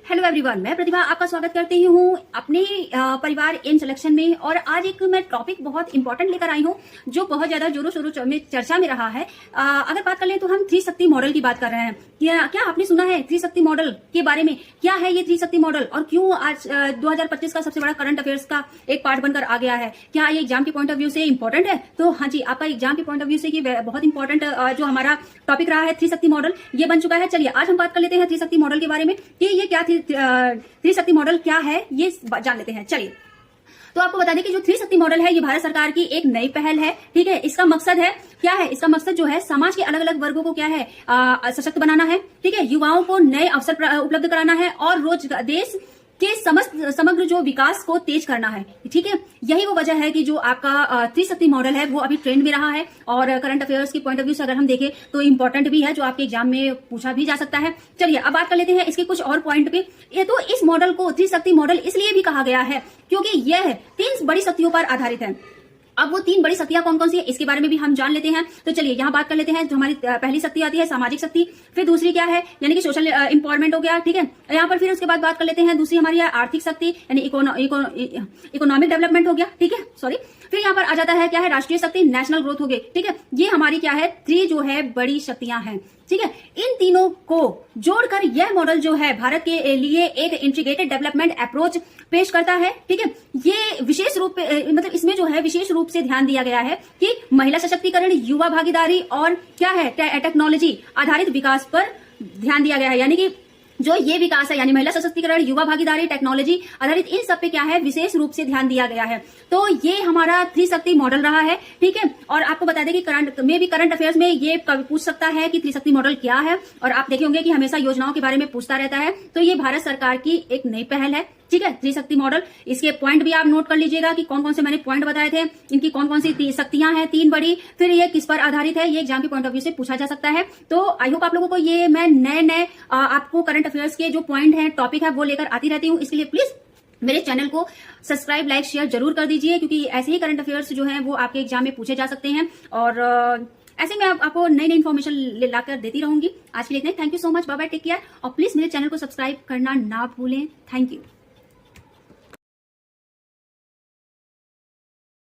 Hello everyone, मैं प्रतिभा आपका स्वागत करती हूँ अपने परिवार एम सिलेक्शन में। और आज एक मैं टॉपिक बहुत इंपॉर्टेंट लेकर आई हूँ जो बहुत ज्यादा जोरों शोरों में चर्चा में रहा है। अगर बात कर लें तो हम त्रिशक्ति मॉडल की बात कर रहे हैं। क्या आपने सुना है त्रिशक्ति मॉडल के बारे में? क्या है ये त्रिशक्ति मॉडल और क्यों आज 2025 का सबसे बड़ा करंट अफेयर्स का एक पार्ट बनकर आ गया है? क्या ये एग्जाम के पॉइंट ऑफ व्यू से इंपॉर्टेंट है? तो हाँ जी, आपका एग्जाम के पॉइंट ऑफ व्यू से ये बहुत इंपॉर्टेंट जो हमारा टॉपिक रहा है त्रिशक्ति मॉडल, ये बन चुका है। चलिए आज हम बात कर लेते हैं त्रिशक्ति मॉडल के बारे में कि ये क्या त्रिशक्ति मॉडल क्या है, ये जान लेते हैं। चलिए, तो आपको बता दें कि जो त्रिशक्ति मॉडल है ये भारत सरकार की एक नई पहल है। ठीक है, इसका मकसद है क्या है? इसका मकसद जो है समाज के अलग अलग वर्गों को क्या है सशक्त बनाना है। ठीक है, युवाओं को नए अवसर उपलब्ध कराना है और रोजगार देश के समग्र जो विकास को तेज करना है। ठीक है, यही वो वजह है कि जो आपका त्रिशक्ति मॉडल है वो अभी ट्रेंड में रहा है और करंट अफेयर्स के पॉइंट ऑफ व्यू से अगर हम देखें तो इंपॉर्टेंट भी है, जो आपके एग्जाम में पूछा भी जा सकता है। चलिए अब बात कर लेते हैं इसके कुछ और पॉइंट पे। ये तो इस मॉडल को त्रिशक्ति मॉडल इसलिए भी कहा गया है क्योंकि यह 3 बड़ी शक्तियों पर आधारित है। अब वो 3 बड़ी शक्तियां कौन कौन सी है इसके बारे में भी हम जान लेते हैं। तो चलिए यहाँ बात कर लेते हैं। जो हमारी पहली शक्ति आती है सामाजिक शक्ति, फिर दूसरी क्या है यानी कि सोशल इंपावरमेंट हो गया। ठीक है, यहाँ पर फिर उसके बाद बात कर लेते हैं दूसरी हमारी आर्थिक शक्ति यानी इकोनॉमिक डेवलपमेंट हो गया। ठीक है, सॉरी, फिर यहाँ पर आ जाता है क्या है राष्ट्रीय शक्ति, नेशनल ग्रोथ हो गई। ठीक है, ये हमारी क्या है 3 जो है बड़ी शक्तियां हैं। ठीक है, इन तीनों को जोड़कर यह मॉडल जो है भारत के लिए एक इंटीग्रेटेड डेवलपमेंट अप्रोच पेश करता है। ठीक है, ये विशेष रूप मतलब इसमें जो है विशेष रूप से ध्यान दिया गया है कि महिला सशक्तिकरण, युवा भागीदारी और क्या है टेक्नोलॉजी आधारित विकास पर ध्यान दिया गया है। यानी कि जो ये विकास है यानी महिला सशक्तिकरण, युवा भागीदारी, टेक्नोलॉजी आधारित, इन सब पे क्या है विशेष रूप से ध्यान दिया गया है। तो ये हमारा त्रिशक्ति मॉडल रहा है। ठीक है, और आपको बता दें कि करंट अफेयर्स में ये कभी पूछ सकता है कि त्रिशक्ति मॉडल क्या है। और आप देखे होंगे कि हमेशा योजनाओं के बारे में पूछता रहता है। तो ये भारत सरकार की एक नई पहल है। ठीक है, त्रिशक्ति मॉडल, इसके पॉइंट भी आप नोट कर लीजिएगा कि कौन कौन से मैंने पॉइंट बताए थे, इनकी कौन कौन सी शक्तियां हैं 3 बड़ी, फिर ये किस पर आधारित है, ये एग्जाम के पॉइंट ऑफ व्यू से पूछा जा सकता है। तो आई होप आप लोगों को ये मैं नए आपको करंट अफेयर्स के जो पॉइंट है, टॉपिक है, वो लेकर आती रहती हूँ। इसके लिए प्लीज मेरे चैनल को सब्सक्राइब, लाइक, शेयर जरूर कर दीजिए क्योंकि ऐसे ही करंट अफेयर्स जो हैं वो आपके एग्जाम में पूछे जा सकते हैं। और ऐसे मैं आपको नई इन्फॉर्मेशन लाकर देती रहूंगी। आज के लिए इतना ही। Thank you so much, bye bye, take care. और प्लीज मेरे चैनल को सब्सक्राइब करना ना भूलें। Thank you.